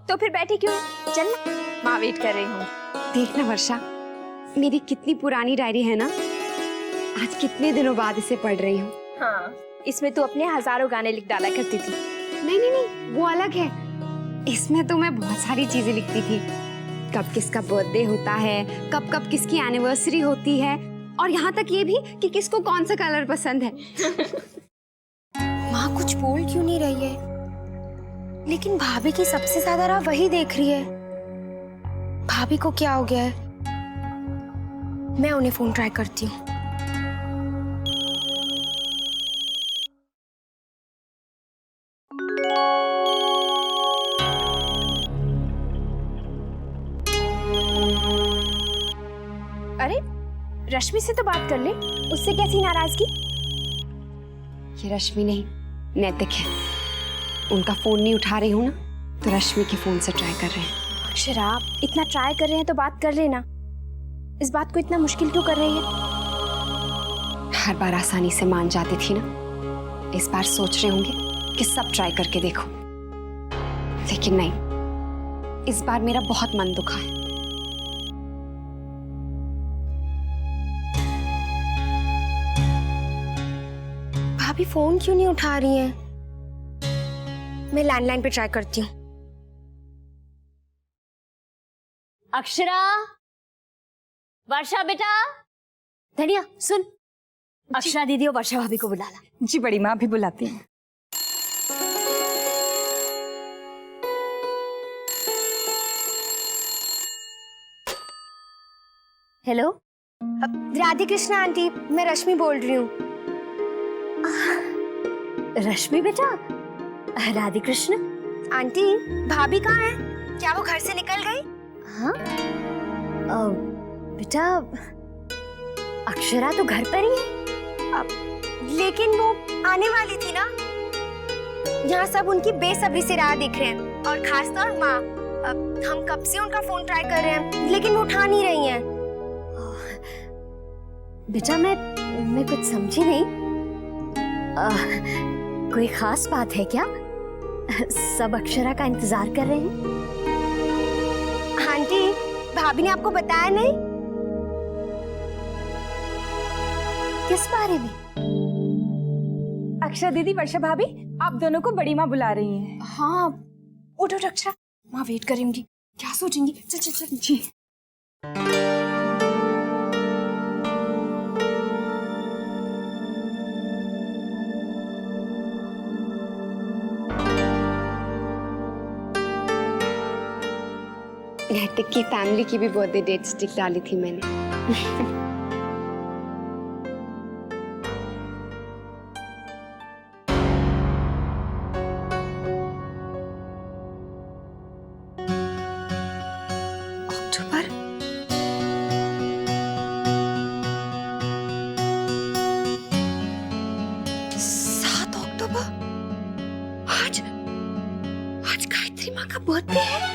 तो फिर बैठी क्यों? चल ना, माँ वेट कर रही हूँ। देखना वर्षा, मेरी कितनी पुरानी डायरी है ना, आज कितने दिनों बाद इसे पढ़ रही हूँ। हाँ, इसमें तू अपने हजारों गाने लिख डाला करती थी। नहीं नहीं नहीं, वो अलग है। इसमें तो मैं बहुत सारी चीजें लिखती थी, कब किसका बर्थडे होता है, कब कब किसकी एनिवर्सरी होती है, और यहाँ तक ये भी कि किसको कौन सा कलर पसंद है। माँ कुछ बोल क्यों नहीं रही है? लेकिन भाभी की सबसे ज्यादा राह वही देख रही है। भाभी को क्या हो गया है? मैं उन्हें फोन ट्राई करती हूँ। अरे रश्मि से तो बात कर ले, उससे कैसी नाराजगी? ये रश्मि नहीं, नैतिक है। उनका फोन नहीं उठा रही हूँ ना, तो रश्मि के फोन से ट्राई कर रहे हैं। अक्षरा, इतना ट्राई कर रहे हैं तो बात कर लेना। इस बात को इतना मुश्किल क्यों कर रही है? हर बार आसानी से मान जाती थी ना, इस बार सोच रहे होंगे कि सब ट्राई करके देखो, लेकिन नहीं, इस बार मेरा बहुत मन दुखा है। भाभी फोन क्यों नहीं उठा रही हैं? मैं लैंडलाइन पे ट्राई करती हूँ। अक्षरा, वर्षा बेटा, धनिया सुन, अक्षरा दीदी और वर्षा भाभी को बुला ला। जी बड़ी माँ, भी बुलाती हैं। हेलो, राधे कृष्णा आंटी, मैं रश्मि बोल रही हूँ। रश्मि बेटा, राधे कृष्ण। आंटी, भाभी कहाँ है? क्या वो घर से निकल गई? हाँ बेटा, अक्षरा तो घर पर ही है। लेकिन वो आने वाली थी ना। यहाँ सब उनकी बेसब्री से राह देख रहे हैं, और खासतौर माँ। हम कब से उनका फोन ट्राई कर रहे हैं, लेकिन वो उठा नहीं रही हैं। बेटा मैं कुछ समझी नहीं। कोई खास बात है क्या? सब अक्षरा का इंतजार कर रहे हैं। आंटी, भाभी ने आपको बताया नहीं? किस बारे में? अक्षरा दीदी, वर्षा भाभी, आप दोनों को बड़ी माँ बुला रही हैं। हाँ, उठ उठ अक्षरा, माँ वेट कर रही होंगी, क्या सोचेंगी? चल चल चल। जी। नैतिक की फैमिली की भी बर्थडे डेट स्टिक डाली थी मैंने। अक्टूबर, सात अक्टूबर, आज गायत्री माँ का बर्थडे है।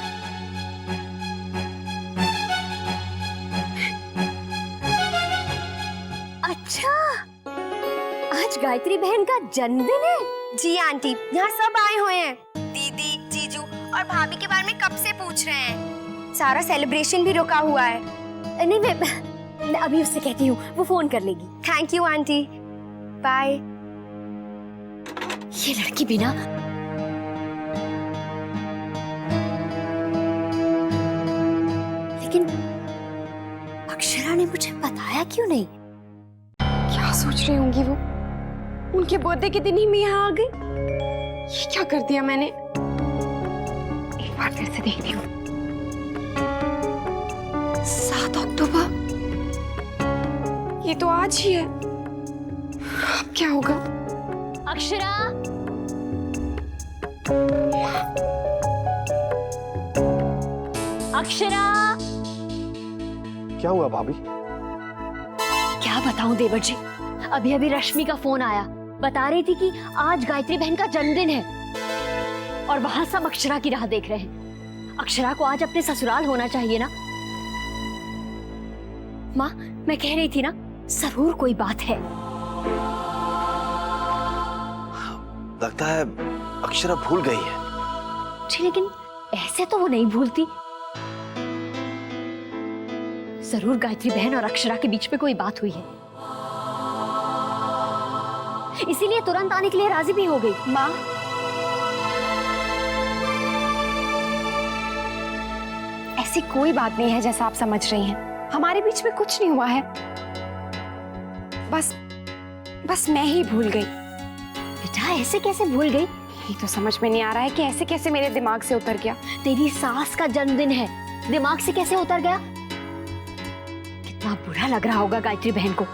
अच्छा, आज गायत्री बहन का जन्मदिन है। जी आंटी, यहाँ सब आए हुए हैं। दीदी, जीजू और भाभी के बारे में कब से पूछ रहे हैं। सारा सेलिब्रेशन भी रुका हुआ है। नहीं, मैं अभी उससे कहती हूँ, वो फोन कर लेगी। Thank you aunty, bye. ये लड़की बिना लेकिन अक्षरा ने मुझे बताया क्यों नहीं? क्या सोच रही होंगी वो? उनके बर्थडे के दिन ही मैं यहाँ आ गई। ये क्या कर दिया मैंने? एक बार फिर से देखती हूँ। 7 अक्टूबर, ये तो आज ही है। अब क्या होगा? अक्षरा, अक्षरा। क्या हुआ भाभी? क्या बताऊं देवर जी, अभी अभी रश्मि का फोन आया, बता रही थी कि आज गायत्री बहन का जन्मदिन है और वहां सब अक्षरा की राह देख रहे हैं। अक्षरा को आज अपने ससुराल होना चाहिए ना। माँ, मैं कह रही थी ना, जरूर कोई बात है। लगता है अक्षरा भूल गई है। जी, लेकिन ऐसे तो वो नहीं भूलती। जरूर गायत्री बहन और अक्षरा के बीच में कोई बात हुई है, इसीलिए तुरंत आने के लिए राजी भी हो गई। माँ, ऐसी कोई बात नहीं है जैसा आप समझ रही हैं। हमारे बीच में कुछ नहीं हुआ है। बस मैं ही भूल गई। बेटा ऐसे कैसे भूल गई? ये तो समझ में नहीं आ रहा है कि ऐसे कैसे मेरे दिमाग से उतर गया। तेरी सास का जन्मदिन है, दिमाग से कैसे उतर गया? कितना बुरा लग रहा होगा गायत्री बहन को।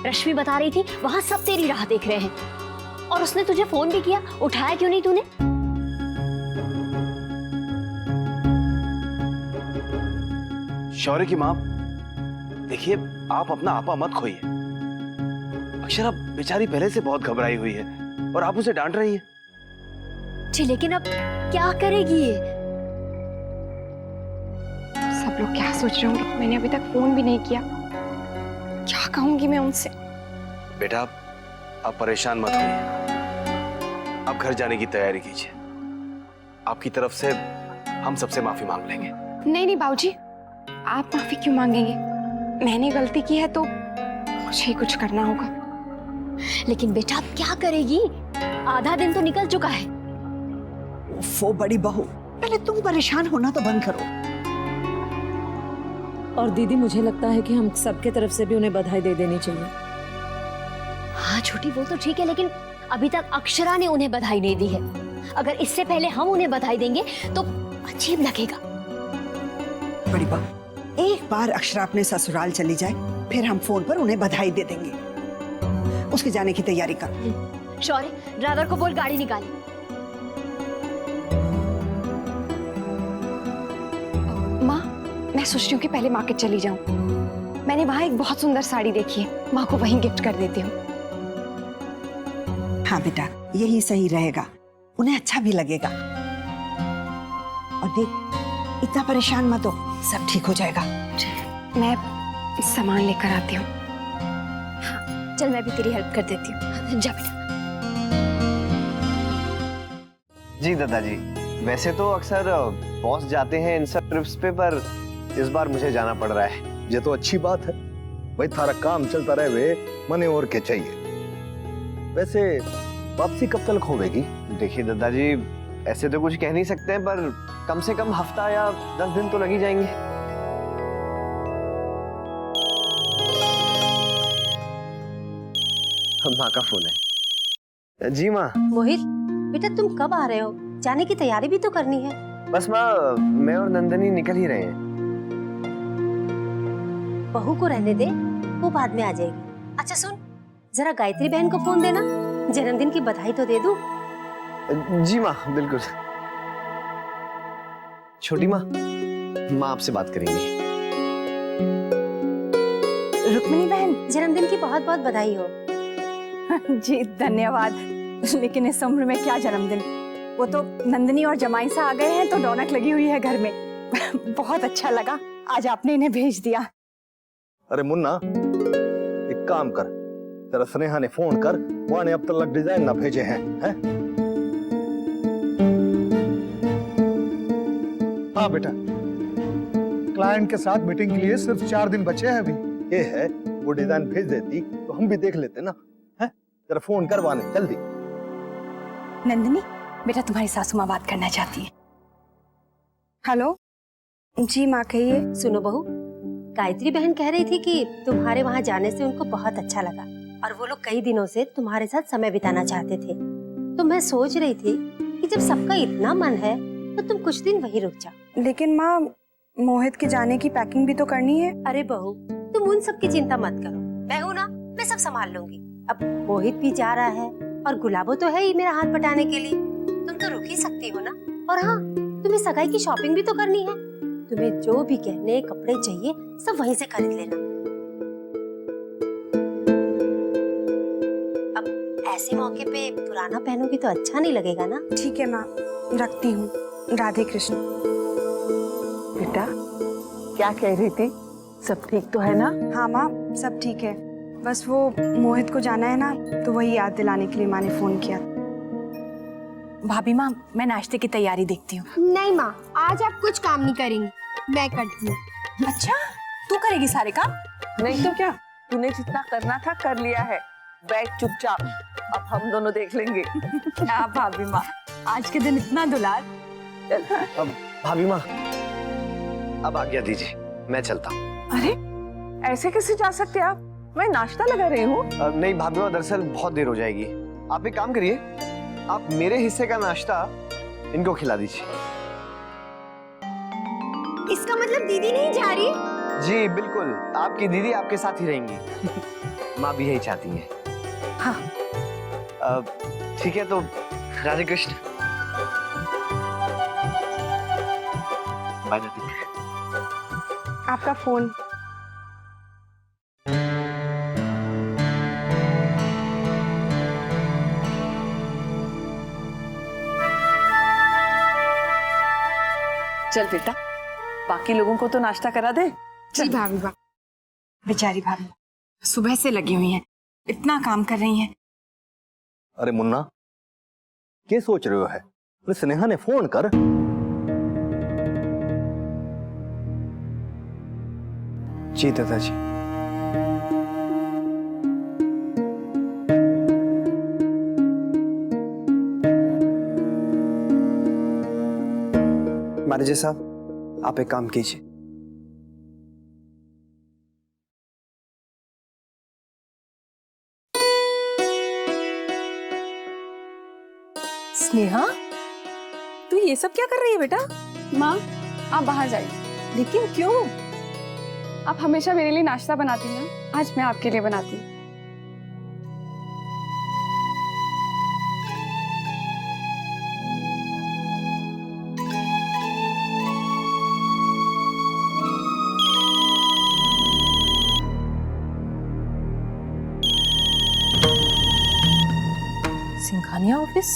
रश्मि बता रही थी वहां सब तेरी राह देख रहे हैं, और उसने तुझे फोन भी किया, उठाया क्यों नहीं तूने? शौर्य की माँ, देखिए आप अपना आपा मत खोइए। अक्षरा बेचारी पहले से बहुत घबराई हुई है और आप उसे डांट रही हैं। जी लेकिन अब क्या करेगी ये? सब लोग क्या सोच रहे होंगे? मैंने अभी तक फोन भी नहीं किया। क्या कहूंगी मैं उनसे? बेटा आप परेशान मत होइए, आप घर जाने की तैयारी कीजिए। आपकी तरफ से हम सबसे माफी मांग लेंगे। नहीं नहीं बाबूजी, आप माफी क्यों मांगेंगे? मैंने गलती की है तो मुझे ही कुछ करना होगा। लेकिन बेटा अब क्या करेगी? आधा दिन तो निकल चुका है। वो बड़ी बहू, पहले तुम परेशान होना तो बंद करो। और दीदी मुझे लगता है कि हम सबके तरफ से भी उन्हें बधाई दे देनी चाहिए। हाँ छोटी वो तो ठीक है, लेकिन अभी तक अक्षरा ने उन्हें बधाई नहीं दी है। अगर इससे पहले हम उन्हें बधाई देंगे तो अजीब लगेगा। बड़ी बहू, एक बार अक्षरा अपने ससुराल चली जाए, फिर हम फोन पर उन्हें बधाई दे देंगे। उसके जाने की तैयारी कर। शौर्य ड्राइवर को बोल गाड़ी निकाले। माँ, मैं सोच रही हूँ कि पहले मार्केट चली जाऊँ। मैंने वहाँ एक बहुत सुंदर साड़ी देखी है, माँ को वहीं गिफ्ट कर देती हूँ। हाँ बेटा, यही सही रहेगा, उन्हें अच्छा भी लगेगा। और देख, इतना परेशान मत हो, सब ठीक हो जाएगा। मैं सामान लेकर आती हूँ। चल मैं भी तेरी हेल्प कर देती हूँ। जा बेटा। जी दादाजी, वैसे तो अक्सर बॉस जाते हैं इन सब ट्रिप्स पे, पर इस बार मुझे जाना पड़ रहा है। ये तो अच्छी बात है भाई, थारा काम चलता रहे वे मने और के चाहिए। वैसे वापसी कब तक होगी? देखिए दादाजी, ऐसे तो कुछ कह नहीं सकते हैं, पर कम से कम हफ्ता या 10 दिन तो लग ही जाएंगे। माँ का फोन है। जी माँ। मोहित बेटा, तुम कब आ रहे हो? जाने की तैयारी भी तो करनी है। बस माँ, मैं और नंदनी निकल ही रहे हैं। बहू को रहने दे, वो बाद में आ जाएगी। अच्छा सुन, जरा गायत्री बहन को फोन देना, जन्मदिन की बधाई तो दे दूं। जी माँ, बिल्कुल। छोटी माँ, माँ आपसे बात करेंगी। रुक्मिणी बहन, जन्मदिन की बहुत बहुत बधाई हो। जी धन्यवाद। लेकिन इस उम्र में क्या जन्मदिन, वो तो नंदनी और जमाई सा आ गए हैं तो रौनक लगी हुई है घर में। बहुत अच्छा लगा आज आपने इन्हें भेज दिया। अरे मुन्ना, एक काम कर, तेरा स्नेहा ने फोन कर, वहां ने अब तक डिजाइन ना भेजे हैं, हैं? हाँ बेटा, क्लाइंट के साथ मीटिंग के लिए सिर्फ 4 दिन बचे हैं अभी। ये है, वो डिजाइन भेज देती तो हम भी देख लेते ना, हैं? तेरा फोन करवाने जल्दी। नंदनी बेटा, तुम्हारी सासू माँ बात करना चाहती है। हेलो जी माँ, कहिए। सुनो बहू, गायत्री बहन कह रही थी कि तुम्हारे वहाँ जाने से उनको बहुत अच्छा लगा और वो लोग कई दिनों से तुम्हारे साथ समय बिताना चाहते थे। तो मैं सोच रही थी कि जब सबका इतना मन है तो तुम कुछ दिन वहीं रुक जाओ। लेकिन माँ, मोहित के जाने की पैकिंग भी तो करनी है। अरे बहू, तुम उन सब की चिंता मत करो, मैं हूँ ना, मैं सब संभाल लूंगी। अब मोहित भी जा रहा है और गुलाबो तो है ही मेरा हाथ बटाने के लिए, तुम तो रुक ही सकती हो ना। और हाँ, तुम्हें सगाई की शॉपिंग भी तो करनी है। तुम्हें जो भी गहने कपड़े चाहिए सब वहीं से खरीद लेना। अब ऐसे मौके पे पुराना पहनोगी तो अच्छा नहीं लगेगा ना। ठीक है माँ, रखती हूँ। राधे कृष्ण। बेटा, क्या कह रही थी? सब ठीक तो है ना? हाँ माँ, सब ठीक है। बस वो मोहित को जाना है ना, तो वही याद दिलाने के लिए माँ ने फोन किया। भाभी माँ, मैं नाश्ते की तैयारी देखती हूँ। नहीं माँ, आज आप कुछ काम नहीं करेंगी, मैं करती हूँ। अच्छा, तू करेगी सारे काम? नहीं तो क्या, तूने जितना करना था कर लिया है। बैठ चुपचाप, अब हम दोनों देख लेंगे। क्या भाभी माँ, आज के दिन इतना दुलार। अब भाभी माँ, अब आज्ञा दीजिए, मैं चलता हूँ। अरे ऐसे कैसे जा सकते आप? मैं नाश्ता लगा रही हूँ। नहीं भाभी माँ, दरअसल बहुत देर हो जाएगी। आप एक काम करिए, आप मेरे हिस्से का नाश्ता इनको खिला दीजिए। इसका मतलब दीदी नहीं जा रही? जी बिल्कुल, आपकी दीदी आपके साथ ही रहेंगी। माँ भी यही चाहती है। हाँ। ठीक है, तो राधे कृष्ण। बाय दीदी। आपका फोन। चल बेटा, बाकी लोगों को तो नाश्ता करा दे। जी भाभी माँ। बेचारी भाभी सुबह से लगी हुई हैं, इतना काम कर रही हैं। अरे मुन्ना, क्या सोच रहे हो है? अरे स्नेहा ने फोन कर। जी दादाजी। मैनेजर साहब, आप एक काम कीजिए। स्नेहा, तू ये सब क्या कर रही है बेटा? माँ, आप बाहर जाइए। लेकिन क्यों? आप हमेशा मेरे लिए नाश्ता बनाती हैं ना, आज मैं आपके लिए बनाती हूँ। Singhania office.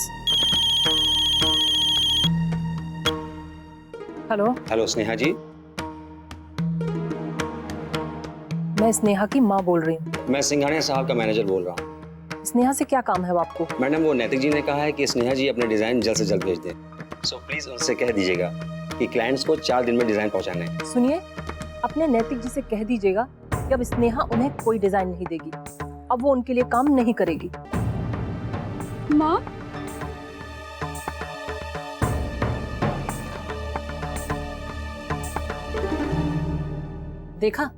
Hello. Hello Sneha ji. मैं स्नेहा की माँ बोल रही हूँ। मैं सिंघानिया साहब का मैनेजर बोल रहा हूँ। स्नेहा से क्या काम है आपको? मैडम, वो नैतिक जी ने कहा है कि स्नेहा जी अपने डिजाइन जल्द से जल्द भेज दें। सो प्लीज उनसे कह दीजिएगा कि क्लाइंट्स को 4 दिन में डिजाइन पहुंचाना है। सुनिए, अपने नैतिक जी से कह दीजिएगा कि अब स्नेहा उन्हें कोई डिजाइन नहीं देगी, अब वो उनके लिए काम नहीं करेगी। माँ, देखा,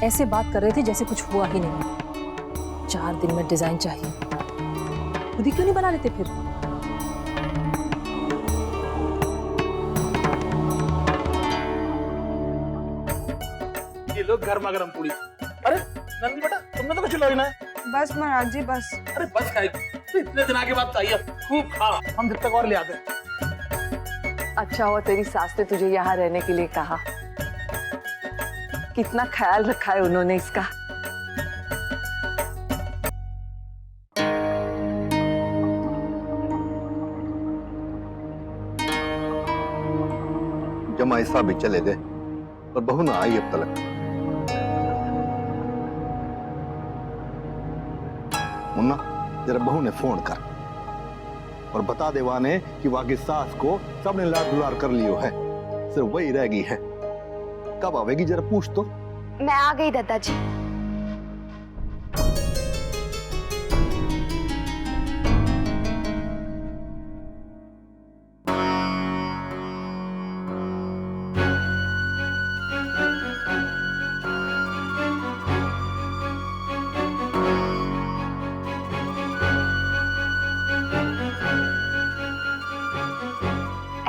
ऐसे बात कर रहे थे जैसे कुछ हुआ ही नहीं। 4 दिन में डिजाइन चाहिए, खुद ही क्यों नहीं बना लेते फिर? ये लोग गर्मा गर्म पूरी। अरे नंदी बेटा, तुमने तो कुछ लाई ना। बस महाराज जी, बस। अरे बस खाएगी, इतने दिन के बाद चाहिए, खूब खा, हम जब तक और ले आते। अच्छा हुआ तेरी सास ने तुझे यहाँ रहने के लिए कहा। कितना ख्याल रखा है उन्होंने इसका। जमाई साहब भी चले गए और बहू ना आई अब तक। मुन्ना, जरा बहू ने फोन कर और बता दे वाने कि वाकी सास को सबने लाड दुलार कर लियो है, सिर्फ वही रह गई है। कब आवेगी जरा पूछ तो। मैं आ गई दादाजी।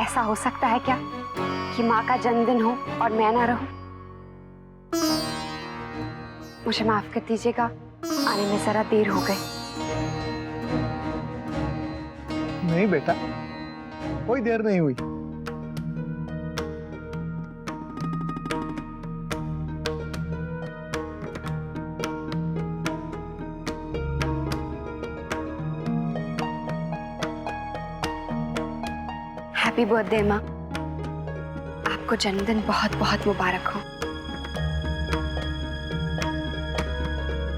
ऐसा हो सकता है क्या कि माँ का जन्मदिन हो और मैं ना रहूं? मुझे माफ कर दीजिएगा, आने में जरा देर हो गई। नहीं बेटा, कोई देर नहीं हुई। हैप्पी बर्थडे माँ, आपको जन्मदिन बहुत बहुत मुबारक हो।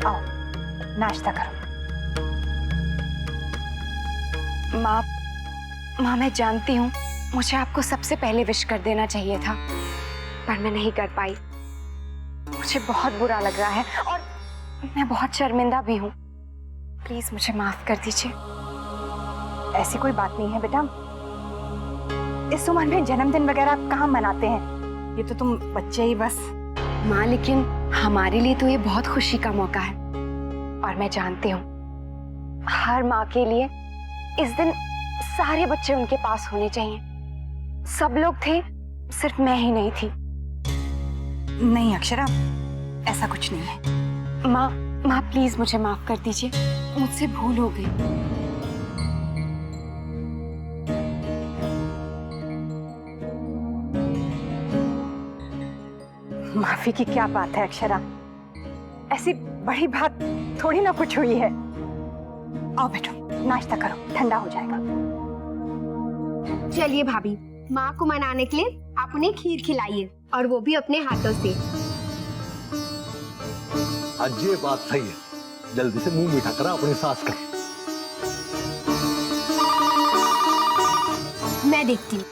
आओ नाश्ता करो। माँ, माँ मैं जानती हूँ मुझे आपको सबसे पहले विश कर देना चाहिए था, पर मैं नहीं कर पाई। मुझे बहुत बुरा लग रहा है और मैं बहुत शर्मिंदा भी हूँ। प्लीज मुझे माफ कर दीजिए। ऐसी कोई बात नहीं है बेटा, इस उम्र में जन्मदिन वगैरह कहाँ मनाते हैं, ये तो तुम बच्चे ही बस। माँ लेकिन हमारे लिए तो ये बहुत खुशी का मौका है और मैं जानती हूँ हर माँ के लिए इस दिन सारे बच्चे उनके पास होने चाहिए। सब लोग थे, सिर्फ मैं ही नहीं थी। नहीं अक्षरा, ऐसा कुछ नहीं है। माँ प्लीज मुझे माफ कर दीजिए, मुझसे भूल हो गई। माफी की क्या बात है अक्षरा, ऐसी बड़ी बात थोड़ी ना कुछ हुई है। आओ बैठो, नाश्ता करो, ठंडा हो जाएगा। चलिए भाभी, माँ को मनाने के लिए आप उन्हें खीर खिलाइए और वो भी अपने हाथों से। आज ये बात सही है, जल्दी से मुंह मीठा करा अपनी सास का। मैं देखती हूँ।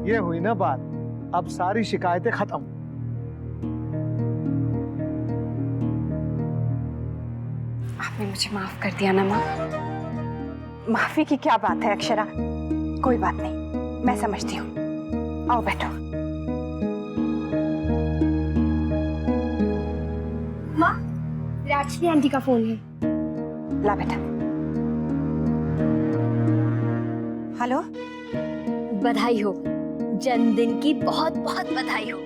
ये हुई ना बात, अब सारी शिकायतें खत्म। आपने मुझे माफ कर दिया ना माँ? माफी की क्या बात है अक्षरा, कोई बात नहीं, मैं समझती हूँ। आओ बैठो। माँ, राजश्री आंटी का फोन है। ला बेटा। हेलो, बधाई हो, जन्मदिन की बहुत बहुत बधाई हो।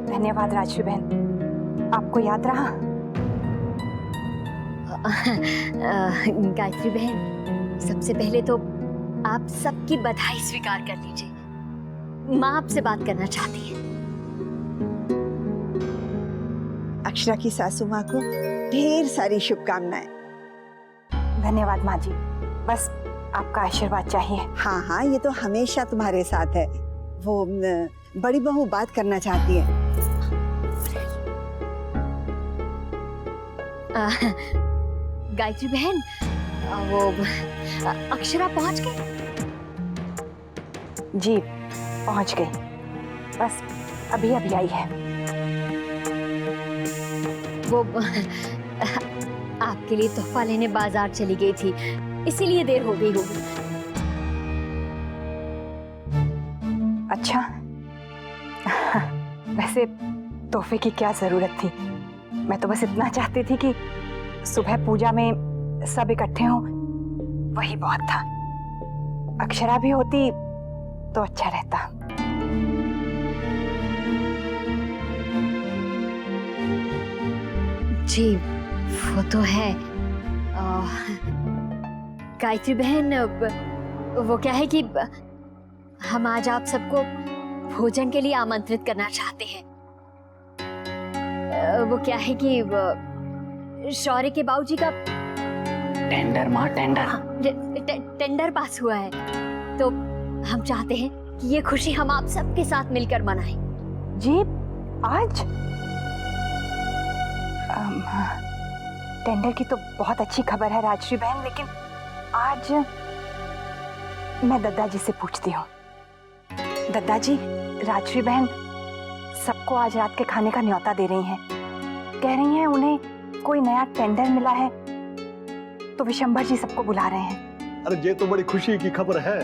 धन्यवाद राजश्री बहन, आपको याद रहा। गायत्री बहन, सबसे पहले तो आप सबकी बधाई स्वीकार कर लीजिए। माँ आपसे बात करना चाहती है। अक्षरा की सासू माँ को ढेर सारी शुभकामनाएं। धन्यवाद माँ जी, बस आपका आशीर्वाद चाहिए। हाँ हाँ, ये तो हमेशा तुम्हारे साथ है। वो बड़ी बहू बात करना चाहती है। गायत्री बहन, वो अक्षरा पहुंच गई? जी पहुंच गई, बस अभी अभी आई है। वो आपके लिए तोहफा लेने बाजार चली गई थी, इसीलिए देर हो गई होगी। अच्छा, वैसे तोहफे की क्या जरूरत थी, मैं तो बस इतना चाहती थी कि सुबह पूजा में सब इकट्ठे हों, वही बहुत था। अक्षरा भी होती तो अच्छा रहता। जी वो तो है। गायत्री बहन, वो क्या है कि हम आज आप सबको भोजन के लिए आमंत्रित करना चाहते हैं। वो क्या है कि शौर्य के बाबूजी का टेंडर माँ, टेंडर। टेंडर पास हुआ है, तो हम चाहते हैं कि ये खुशी हम आप सबके साथ मिलकर मनाएं। जी आज टेंडर की तो बहुत अच्छी खबर है राजश्री बहन, लेकिन आज मैं दद्दा जी से पूछती हूँ। दद्दा जी, राजश्री बहन सबको आज रात के खाने का न्योता दे रही हैं। कह रही हैं उन्हें कोई नया टेंडर मिला है, तो विशंबर जी सबको बुला रहे हैं। अरे ये तो बड़ी खुशी की खबर है।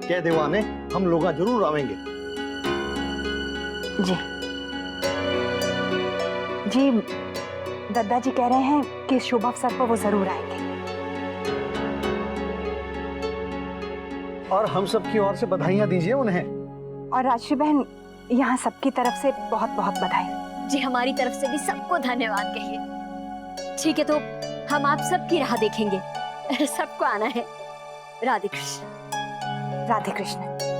कह देवाने, हम लोग जरूर आवेंगे। जी जी, दद्दा जी कह रहे हैं कि इस शुभ अवसर पर वो जरूर आएंगे। और हम सब की ओर से बधाइयां दीजिए उन्हें। और राजश्री बहन, यहाँ सबकी तरफ से बहुत बहुत बधाई। जी हमारी तरफ से भी सबको धन्यवाद कहिए। ठीक है, तो हम आप सबकी राह देखेंगे। सबको आना है। राधे कृष्ण। राधे कृष्ण।